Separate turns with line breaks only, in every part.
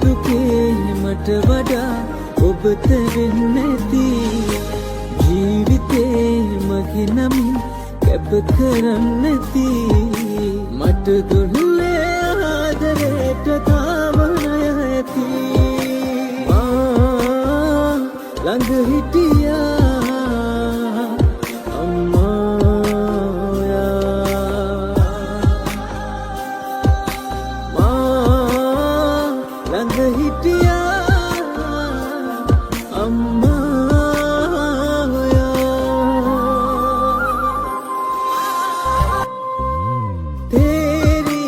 දුකේ මට වඩා ඔබ තෙරෙන්නේ නැති ජීවිතේ මගේ නමින් කැප කරන්නේ නැති මට දුන්නේ ආදරයට තාම ණය ඇති ළඟ හිටියා අම්මා ළඟ හිටියා අම්මා තේරි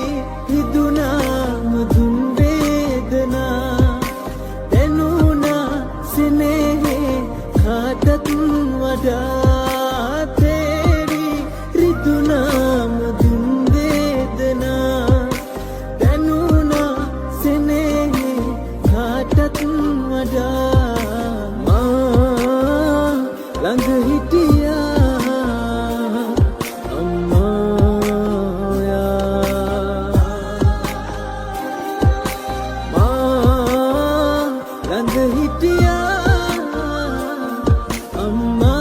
හිදුනා මදුන් වේදනා දැනුණා සෙනෙහේ කාටත් වඩා තේරි හිදුනා මදුන් වේදනා දැනුණා සෙනෙහේ කාටත් වඩා මා ළඟ හිටියා අම්මා මා ළඟ හිටියා අම්මා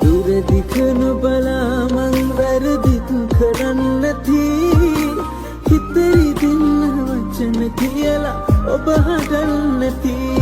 දුරදිග නොබලා මං වැරදි කරන්නේ නැති හිතරි දෙන්න වචන කියලා ඔබ හදන්නේ නැති